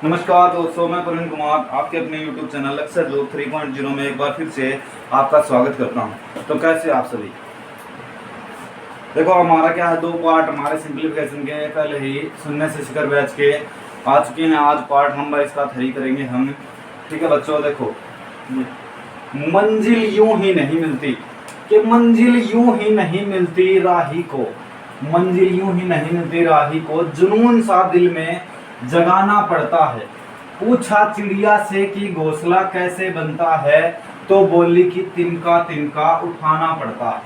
नमस्कार दोस्तों, मैं प्रवीण कुमार आपके अपने YouTube चैनल अक्सर लोग 3.0 में एक बार फिर से आपका स्वागत करता हूं। तो कैसे आप सभी। देखो हमारा क्या है, 2 पार्ट हमारे सिंप्लीफिकेशन के पहले ही शून्य से शिखर बैच के आ चुके हैं। आज पार्ट नंबर इसका 3 करेंगे हम। ठीक है बच्चों, देखो मंजिल यूं ही नहीं मिलती कि मंजिल यूं ही नहीं मिलती राही को, मंजिल यूं ही नहीं मिलती राही को, जुनून सा दिल में जगाना पड़ता है। पूछा चिड़िया से कि घोंसला कैसे बनता है, तो बोली कि तिनका तिनका उठाना पड़ता है।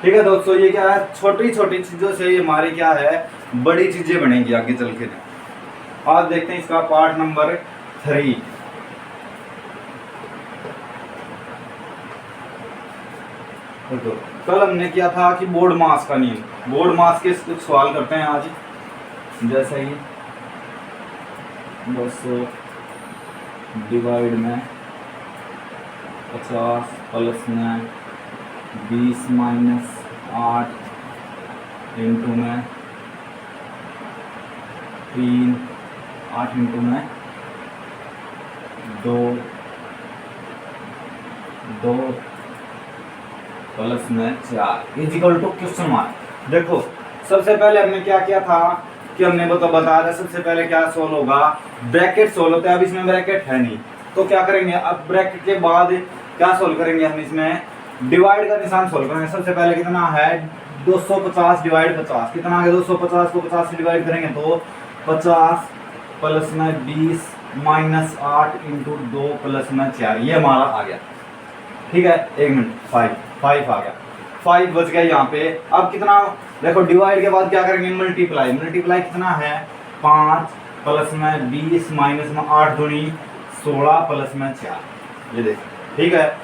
ठीक है दोस्तों, ये क्या है, छोटी छोटी चीजों से हमारी क्या है, बड़ी चीजें बनेगी आगे चल के। आज देखते हैं इसका पार्ट नंबर 3। तो कल हमने किया था कि बोर्ड मास का नियम, बोर्ड मास के कुछ सवाल करते हैं आज। जैसे ही 200 डिवाइड में 50 प्लस में 20 माइनस 8 इंटू में 3 8 इंटू में 2 प्लस में 4 इजिकल टू क्वेश्चन मार्क। देखो सबसे पहले हमने क्या किया था कि हमने बताया था, सबसे पहले क्या सोल्व होगा, ब्रैकेट सोल्व होता है। अब इसमें ब्रैकेट है नहीं तो क्या करेंगे, अब ब्रैकेट के बाद क्या सोल्व करेंगे हम, इसमें डिवाइड का निशान सोल्व करेंगे। सबसे पहले कितना है, 250 डिवाइड 50 कितना आ गया, 250 को 50 से डिवाइड करेंगे तो 50 प्लस में 20 माइनस 8 इंटू 2 प्लस में 4, ये हमारा आ गया। ठीक है, 1 मिनट, 5 आ गया, 5 बच गया यहाँ पे। अब कितना, देखो डिवाइड के बाद क्या करेंगे, मल्टीप्लाई। मल्टीप्लाई कितना है, 5 प्लस में 20 माइनस में 8 दूनी 16 प्लस में 4, ये देखो। ठीक है,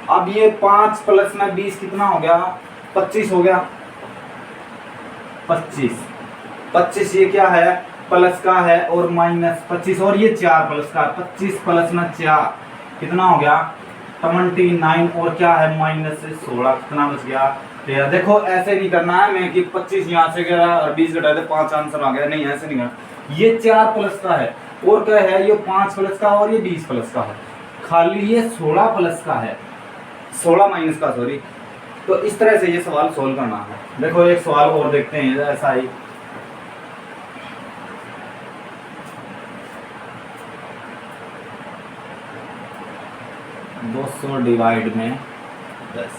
अब ये 5 प्लस में 20 कितना हो गया, 25 हो गया। 25 ये क्या है, प्लस का है और माइनस 25, और ये 4 प्लस का, 25 प्लस में 4 कितना हो गया, 29, और क्या है माइनस 16, कितना बच गया, 13। देखो ऐसे नहीं करना है मैं कि 25 यहाँ से गया और 20 घटा दे 5 आंसर आ गया, नहीं ऐसे नहीं करना। ये 4 प्लस का है और क्या है, ये 5 प्लस का और ये 20 प्लस का है, खाली ये 16 प्लस का है, 16 माइनस का, सॉरी। तो इस तरह से ये सवाल सोल्व करना है। देखो एक सवाल और देखते हैं ऐसा ही। दो 200 डिवाइड में 10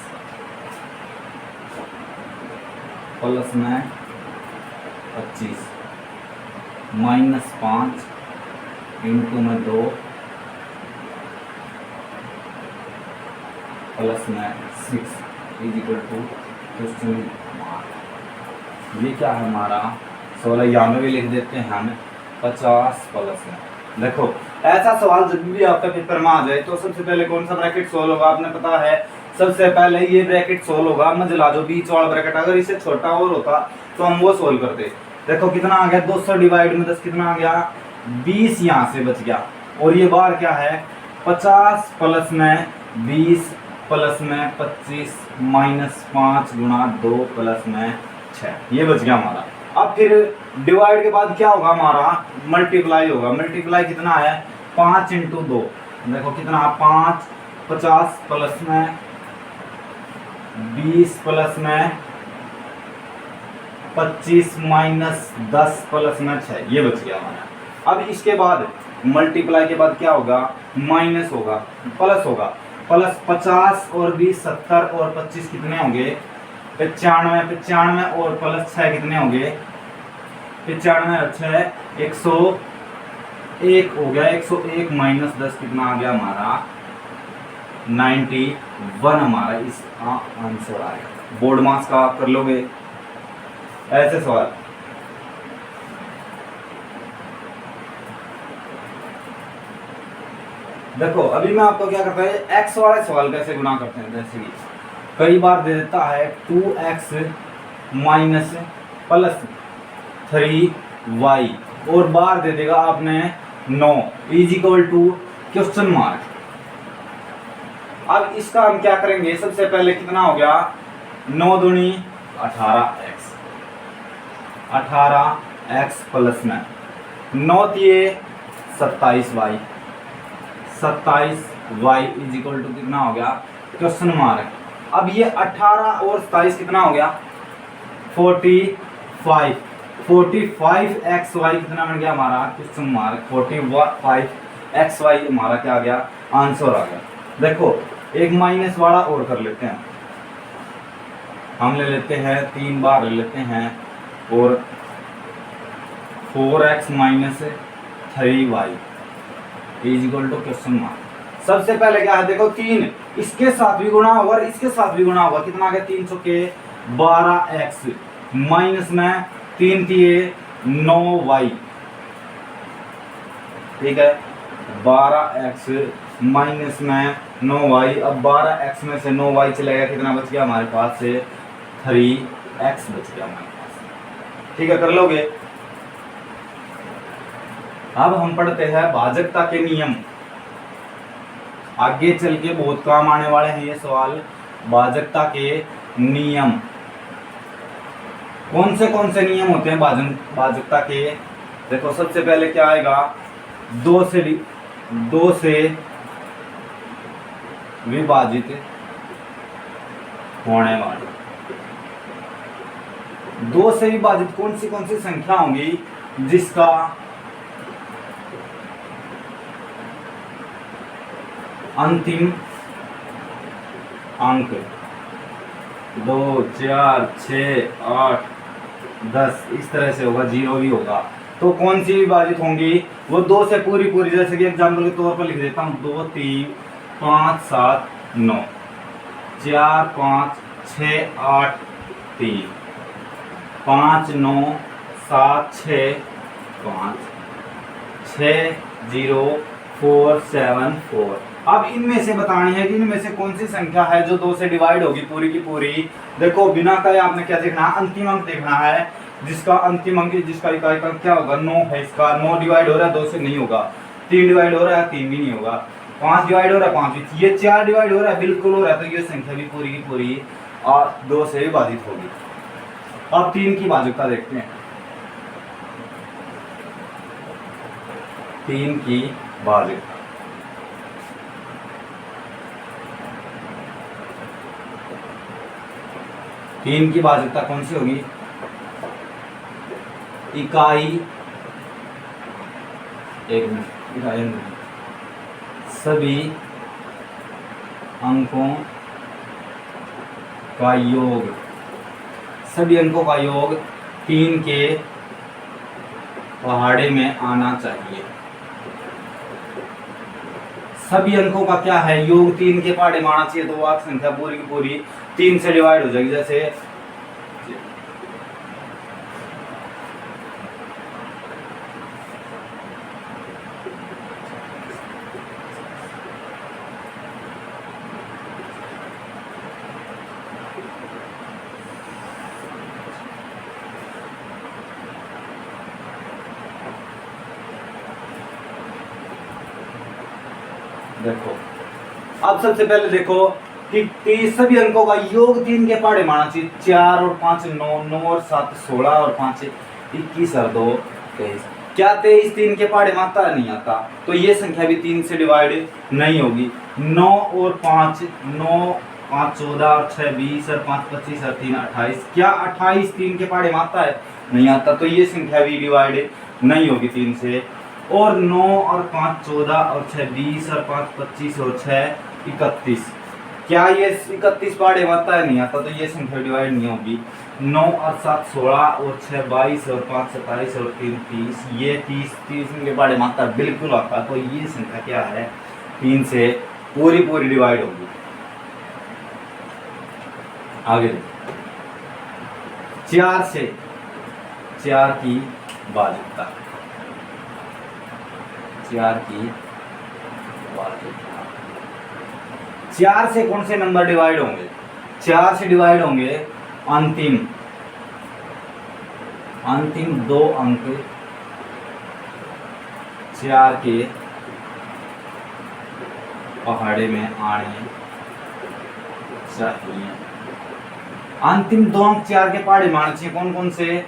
प्लस में 25 माइनस 5 इंटू में 2 प्लस में 6 is equal to question mark. ये क्या है हमारा 16, यहाँ में भी लिख देते हैं हम 50 प्लस में। देखो ऐसा सवाल जब भी आपका पेपर में आ जाए तो सबसे पहले कौन सा ब्रैकेट सोल्व होगा, आपने पता है, सबसे पहले ये ब्रैकेट सोल्व होगा, मंझला जो बीच वाला ब्रैकेट, अगर इससे छोटा और होता तो हम वो सोल्व करते। देखो कितना आ गया, 200 डिवाइड में 10 कितना आ गया, 20 यहाँ से बच गया, और ये बार क्या है, 50 प्लस में 20 प्लस में 25 माइनस 5 गुणा 2 प्लस में 6, ये बच गया हमारा। अब फिर डिवाइड के बाद क्या होगा हमारा, मल्टीप्लाई होगा। मल्टीप्लाई कितना है, 5 इंटू 2, देखो कितना 5, 50 प्लस में 20 प्लस में 25 माइनस 10 प्लस में 6, ये बच गया हमारा। अब इसके बाद मल्टीप्लाई के बाद क्या होगा, माइनस होगा, प्लस होगा, प्लस 50 और 20 70 और 25 कितने होंगे, 95 और प्लस 6 कितने होंगे, 95 और 6 101 हो गया, 101 माइनस 10 कितना आ गया हमारा, 91 हमारा इस आंसर आएगा। बोर्ड मास का कर लोगे ऐसे सवाल। देखो अभी मैं आपको क्या करता है, एक्स वाले सवाल कैसे गुणा करते हैं। जैसे कि कई बार दे देता है 2x माइनस प्लस 3y, और बार दे देगा आपने 9 is equal to question mark. अब इसका हम क्या करेंगे, सबसे पहले कितना हो गया, 9 दूनी 18x प्लस में 9 दिए 27y, 27y is equal to कितना हो गया, क्वेश्चन मार्क। अब ये 18 और 27 कितना हो गया, 45, 45xy कितना बन गया हमारा, क्वेश्चन मार्क 45xy हमारा क्या आ गया, आंसर आ गया। देखो एक माइनस वाला और कर लेते हैं, हम ले लेते हैं 3 बार ले लेते हैं, और 4x minus 3y is equal to question mark. सबसे पहले क्या है, देखो 3 इसके साथ भी गुणा होगा और इसके साथ भी गुणा होगा, कितना आ गया 300 के 12x माइनस में 3 दिए 9y, ठीक है 12x माइनस में 9y। अब 12x में से 9y चलेगा, कितना बच गया हमारे पास से 3x बच गया हमारे पास, ठीक है कर लोगे। अब हम पढ़ते हैं भाजकता के नियम, आगे चल के बहुत काम आने वाले हैं ये सवाल। भाजकता के नियम कौन से नियम होते हैं भाजकता के, देखो सबसे पहले क्या आएगा, 2 से विभाजित होने वाली, 2 से विभाजित कौन सी संख्या होंगी जिसका अंतिम अंक 2, 4, 6, 8, 10 इस तरह से होगा, 0 भी होगा, तो कौन सी विभाजित होंगी, वो 2 से पूरी, जैसे कि एग्जाम्पल के तौर पर लिख देता हूँ, 2, 3, 5, 7, 9, 4, 5, 6, 8, 3, 5, 9, 7, 6, 5, 6, 0, 4, 7, 4। अब इनमें से बतानी है कि इनमें से कौन सी संख्या है जो 2 से डिवाइड होगी पूरी की पूरी। देखो बिना कहे आपने क्या देखना है, अंतिम अंक देखना है, जिसका अंतिम अंक जिसका इकाई का क्या होगा 9 है, इसका 9 डिवाइड हो रहा है 2 से नहीं होगा, 3 डिवाइड हो रहा है 3 भी नहीं होगा, 5 डिवाइड हो रहा है 5 भी, ये 4 डिवाइड हो रहा है बिल्कुल हो रहा है, तो ये संख्या भी पूरी की पूरी और 2 से विभाजित होगी। अब 3 की भाजकता देखते हैं, 3 की भाजकता, 3 की भाजकता कौन सी होगी, इकाई, एक मिनट, सभी अंकों का योग, सभी अंकों का योग 3 के पहाड़े में आना चाहिए। सभी अंकों का क्या है, योग 3 के पहाड़े में आना चाहिए, तो वो संख्या पूरी की पूरी 3 से डिवाइड हो जाएगी। जैसे देखो, अब सबसे पहले देखो कि सभी अंकों का योग 3 के पहाड़े माना चाहिए, 4 और 5 9, 9 और 7 16 और 5 21 और 2 23। क्या 23 3 के पहाड़े में आता है, नहीं आता, तो ये संख्या भी 3 से डिवाइड नहीं होगी। 9 और 5 9, 5 14 और 6 20 और 5 25 और 3 28, क्या 28 3 के पहाड़े में आता है, नहीं आता, तो ये संख्या भी डिवाइड नहीं होगी 3 से। और 9 और 5 14 और 6 20 और 5 25 और 6 31, क्या ये 31 पहाड़े में आता है, नहीं आता, तो ये संख्या डिवाइड नहीं होगी। 9 और 7 16 और 6 22 और 5 27 और 3 30, ये 30 के पहाड़े में आता है, बिल्कुल आता है, तो ये संख्या क्या है 3 से पूरी डिवाइड होगी। आगे 4 से 4 की भाजकता, 4 की भाजकता, 4 से कौन से नंबर डिवाइड होंगे, 4 से डिवाइड होंगे अंतिम 2 अंक 4 के पहाड़े में आने चाहिए। अंतिम 2 अंक 4 के पहाड़े में आने चाहिए, कौन कौन से,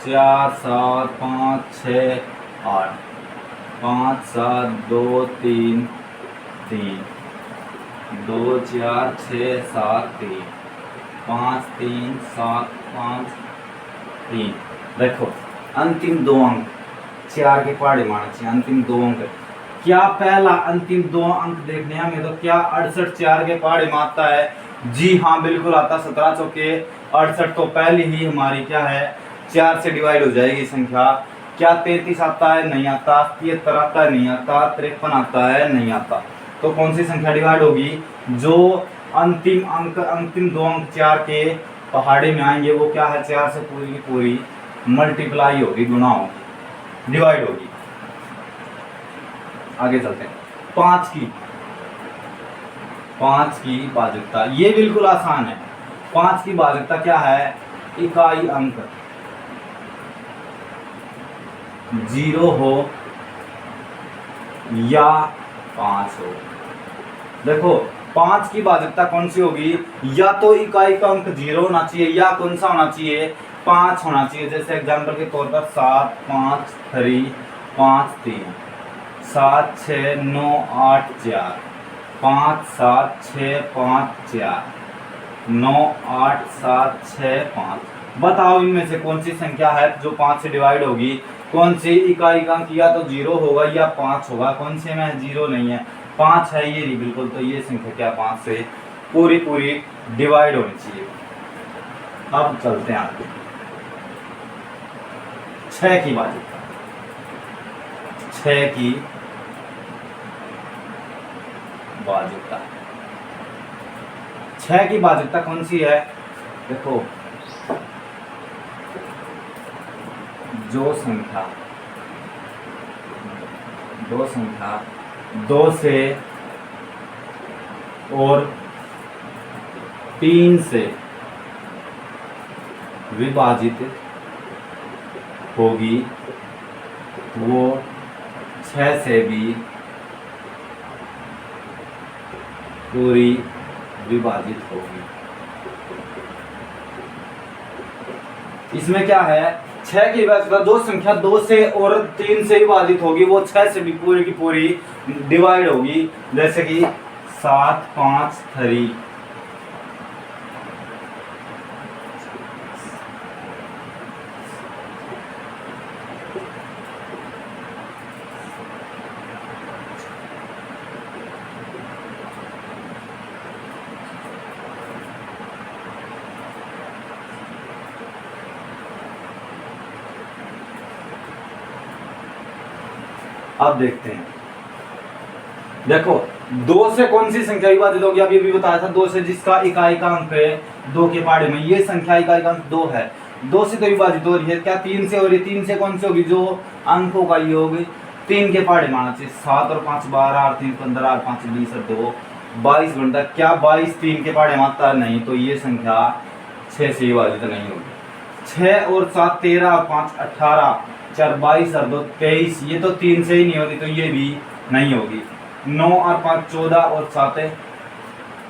4 7 5 6 8, 5 7 2 3 3 2 4 6 7 3 5 3 7 5 3। देखो अंतिम दो अंक 4 के पहाड़े मारना चाहिए। अंतिम दो अंक क्या पहला अंतिम दो अंक देखने हमें तो क्या 68 4 के पहाड़े मारता है? जी हाँ बिल्कुल आता। 17 चौके 68 तो पहले ही हमारी क्या है 4 से डिवाइड हो जाएगी संख्या। क्या 33 आता है? नहीं आता। 73 आता है? नहीं आता। 53 आता है? नहीं आता। तो कौन सी संख्या डिवाइड होगी? जो अंतिम अंक अंतिम दो अंक 4 के पहाड़े में आएंगे वो क्या है 4 से पूरी की पूरी मल्टीप्लाई होगी, गुणा होगी, डिवाइड होगी। आगे चलते हैं। 5 की भाज्यता ये बिल्कुल आसान है। 5 की भाज्यता क्या है? इकाई अंक 0 हो या 5 हो। देखो 5 की भाज्यता कौन सी होगी? या तो इकाई का अंक 0 होना चाहिए या कौन सा होना चाहिए 5 होना चाहिए। जैसे एग्जांपल के तौर पर 7 5 3 5 3 7 6 9 8 4 5 7 6 5 4 9 8 7 6 5। बताओ इनमें से कौन सी संख्या है जो 5 से डिवाइड होगी? कौन सी इकाई का अंक या तो 0 होगा या 5 होगा? कौन से में 0 नहीं है 5 है ये नहीं बिल्कुल। तो ये संख्या क्या 5 से पूरी पूरी डिवाइड होनी चाहिए। अब चलते हैं आगे। 6 की भाज्यता 6 की भाज्यता 6 की भाज्यता कौन सी है? देखो जो संख्या 2 से और 3 से विभाजित होगी वो 6 से भी पूरी विभाजित होगी। इसमें क्या है 6 की भाज्यता जो संख्या 2 से और 3 से विभाजित होगी वो 6 से भी पूरी की पूरी डिवाइड होगी। जैसे कि 7 5 3 अब देखते हैं। देखो 2 से कौन सी संख्या विभाजित होगी? अभी भी बताया था 2 से जिसका इकाई का अंक है 2 के पहाड़े में ये संख्या इकाई का अंक 2 है। 2 से तो विभाजित हो रही है। क्या 3 से हो रही है? 3 से कौन सी होगी? जो अंकों का योग 3 के पहाड़े माना चाहिए। 7 और 5 12 और 3 15 और 5 20 और 2 22 बनता। क्या 22 3 के पहाड़े मानता है? नहीं। तो ये संख्या 6 से विभाजित नहीं होगी। 6 और 7 13 और 5 18 4 22 और 2 23 ये तो 3 से ही नहीं होती तो ये भी नहीं होगी। 9 और 5 14 और 7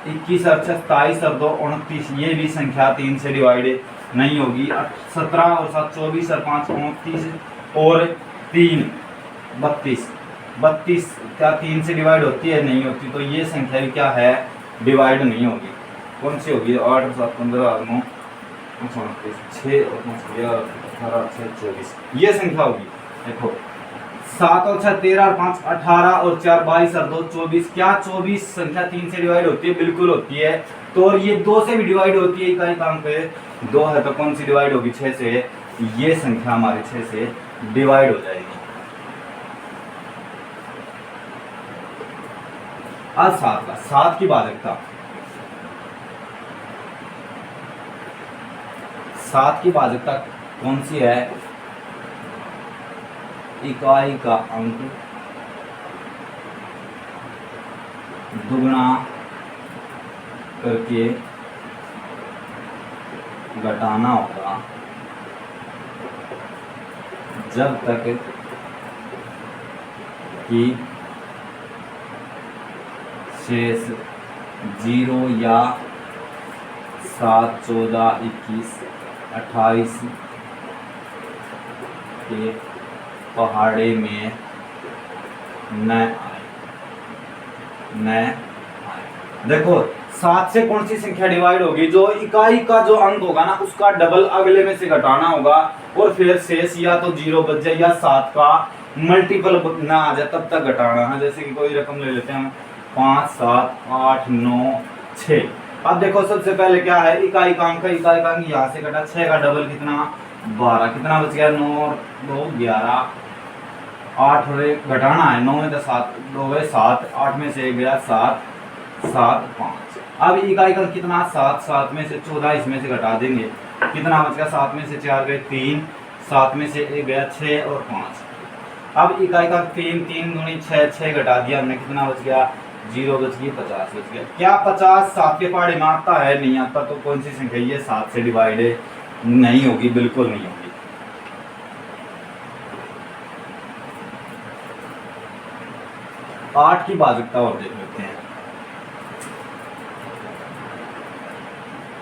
21 और 6 27 और 2 29 ये भी संख्या 3 से डिवाइड नहीं होगी। 17 और 7 24 और 5 29 और 3 32 32 क्या 3 से डिवाइड होती है? नहीं होती। तो ये संख्या भी क्या है डिवाइड नहीं होगी। कौन सी होगी? 8 और 7 15 और 9 29 6 और 5 11 18 6 24 ये संख्या होगी। देखो 7 और 6 13 और 5 18 और 4 22 और 2 24 क्या 24 संख्या 3 से डिवाइड होती है? बिल्कुल होती है। तो ये 2 से भी डिवाइड होती है। इकाई का अंक 2 है तो कौन सी डिवाइड होगी? 6 से। ये संख्या हमारी 6 से डिवाइड हो जाएगी। आज 7 की भाज्यता 7 की भाज्यता कौन सी है? इकाई का अंक दुगना करके घटाना होगा जब तक कि शेष 0 या 7 14 21 28 के पहाड़े में न आए, न आए। देखो 7 से कौन सी संख्या डिवाइड होगी? जो इकाई का जो अंक होगा ना उसका डबल अगले में से घटाना होगा और फिर शेष या तो 0 बच जाए या 7 का मल्टीपल ना आ जाए तब तक घटाना है। जैसे कि कोई रकम ले लेते हैं हम 5 7 8 9 6। अब देखो सबसे पहले क्या है, इकाई का अंक, इकाई का अंक यहाँ से घटा, 6 का डबल कितना 12, कितना बच गया 9 2 11, 8 और 1 घटाना है, 9 में तो 7 2 है 7, 8 में से 1 गया 7 7 5। अब इकाई का कितना 7, 7 में से 14 इसमें से घटा देंगे, कितना बच गया 7 में से 4 गए 3, 7 में से 1 गया 6 और 5। अब इकाई का 3 3 दूनी 6, 6 घटा दिया हमने, कितना बच गया 0 बच गई 50 बच गया। क्या 50 7 के पहाड़े में आता है? नहीं आता। तो कौन सी संख्या ये 7 से डिवाइड नहीं होगी, बिल्कुल नहीं होगी। आठ की भाजकता और देख लेते हैं।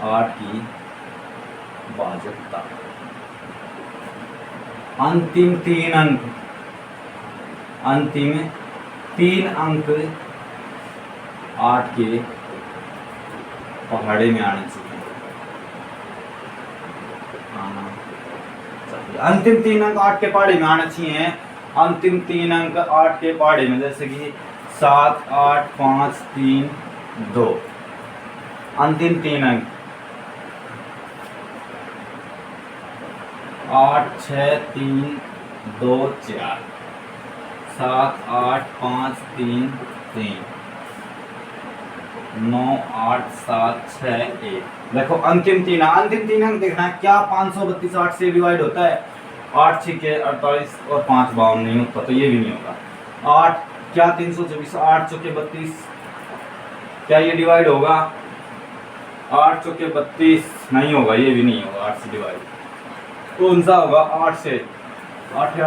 8 की भाजकता, अंतिम 3 अंक, अंतिम 3 अंक 8 के पहाड़े में आने चाहिए, अंतिम 3 अंक 8 के पहाड़े में आने चाहिए। अंतिम 3 अंक 8 के पहाड़े में, जैसे कि 7 8 5 3 2, अंतिम 3 अंक 8 6 3 2 4, 7 8 5 3 3 9 8 7 6 1। देखो अंतिम 3 अंक देखना है क्या 532 8 से डिवाइड होता है? 8 6 के 48 और 5 52 नहीं होता, तो ये भी नहीं होगा। 8 क्या 324, 8 चौके 32, क्या ये डिवाइड होगा? 8 चौके 32 नहीं होगा, ये भी नहीं होगा 8 से डिवाइड। कौन सा होगा? 8 से 8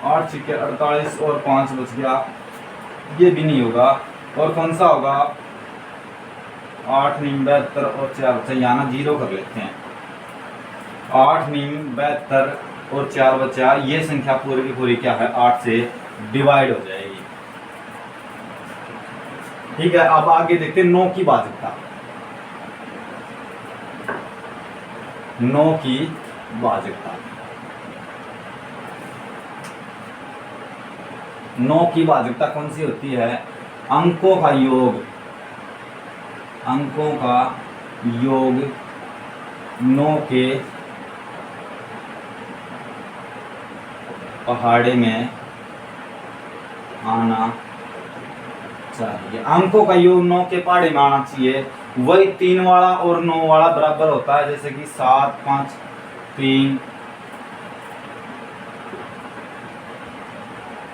8 6 के 48 और 5 बच गया, ये भी नहीं होगा। और कौन सा होगा? 8 9 72 और 4 बचा, यहाँ ना 0 कर लेते हैं। 8 9 72 और 4 बचा, ये संख्या पूरी की पूरी क्या है 8 से डिवाइड हो जाएगी। ठीक है, अब आगे देखते हैं 9 की भाजकता। 9 की भाजकता, 9 की भाजकता कौन सी होती है? अंकों का योग, अंकों का योग 9 के पहाड़े में आना चाहिए। अंकों का योग 9 के पहाड़े में आना चाहिए। वही 3 वाला और 9 वाला बराबर होता है, जैसे कि 7 5 3।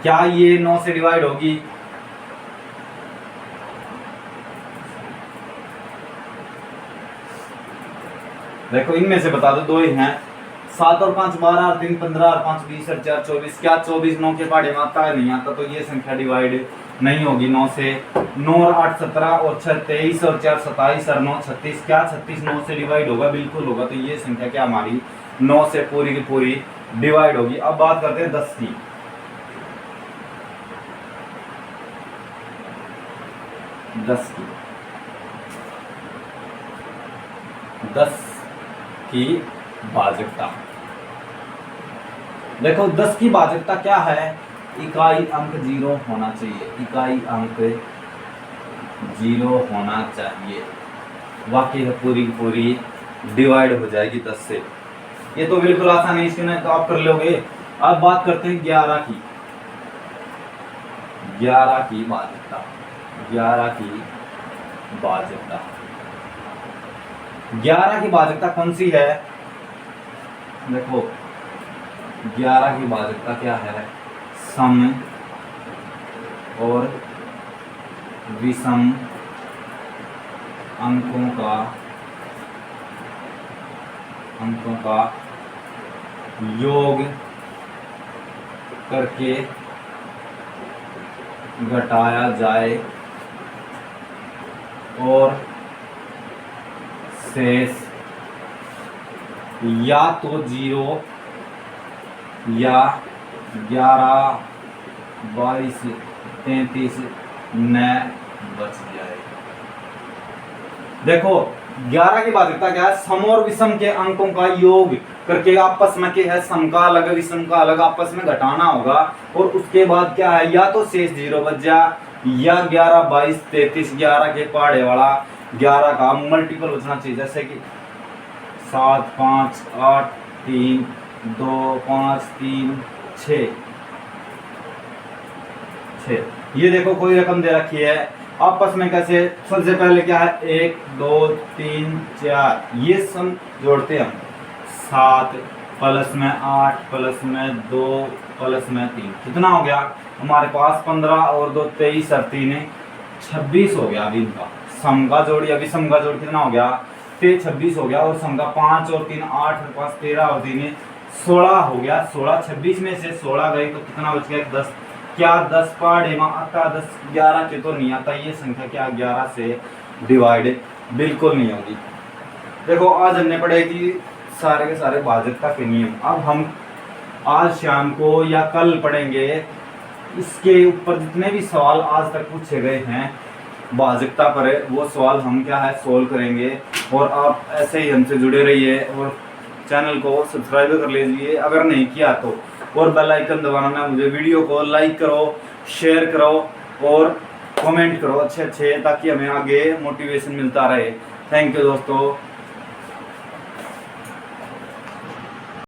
क्या ये 9 से डिवाइड होगी? देखो इनमें से बता दो, दो ही हैं। 7 और 5 12 और 3 15 और 5 20 और 4 24। क्या 24 9 के पहाड़े में आता है? नहीं आता, तो ये संख्या डिवाइड नहीं होगी 9 से। 9 और 8 17 और 6 23 और 4 27 और 9 36। क्या 36 9 से डिवाइड होगा? बिल्कुल होगा। तो ये संख्या क्या हमारी 9 से पूरी की पूरी डिवाइड होगी। अब बात करते हैं 10 की। 10 की भाजकता। देखो 10 की भाजकता क्या है? इकाई अंक 0 होना चाहिए, इकाई अंक 0 होना चाहिए। वाकई पूरी पूरी डिवाइड हो जाएगी 10 से। ये तो बिल्कुल आसान है, इसमें तो आप कर लोगे। अब बात करते हैं 11 की। 11 की भाजकता, 11 की भाजकता। 11 की भाजकता कौन सी है? देखो 11 की भाजकता क्या है? सम और विषम अंकों का योग करके घटाया जाए और शेष या तो 0 या 11 22 33 न बच जाए। देखो 11 की बाध्यता क्या है, सम और विषम के अंकों का योग करके आपस में क्या है, सम का अलग विषम का अलग आपस में घटाना होगा, और उसके बाद क्या है, या तो शेष 0 बच जा, या 11 22 33 11 के पहाड़े वाला 11 का मल्टीपल बचना चाहिए, जैसे कि 7 5 8 3 2 5 3 6 6। ये देखो कोई रकम दे रखी है, आपस में कैसे, सबसे पहले क्या है 1 2 3 4, ये सम जोड़ते हैं हम, 7 प्लस में 8 प्लस में 2 प्लस में 3, कितना हो गया हमारे पास 15 और 2 23 और 3 26 हो गया। अभी इनका सम का जोड़ या विषम का जोड़ कितना हो गया, 26 हो गया, और सम का 5 और 3 8 और 5 13 और 3 16 हो गया। 16 26 में से 16 गए तो कितना बच गया 10। क्या 10 पहाड़े में आता, 10 11 के तो नहीं आता, ये संख्या क्या 11 से डिवाइड बिल्कुल नहीं होगी। देखो आज हमने पढ़े कि सारे के सारे भाजकता के नियम, अब हम आज शाम को या कल पढ़ेंगे इसके ऊपर जितने भी सवाल आज तक पूछे गए हैं भाजकता पर, वो सवाल हम क्या है सोल्व करेंगे। और आप ऐसे ही हमसे जुड़े रहिए और चैनल को सब्सक्राइब कर लीजिए अगर नहीं किया तो, और बेल आइकन दबाना ना, मुझे वीडियो को लाइक करो, शेयर करो और कमेंट करो अच्छे अच्छे, ताकि हमें आगे मोटिवेशन मिलता रहे। थैंक यू दोस्तों।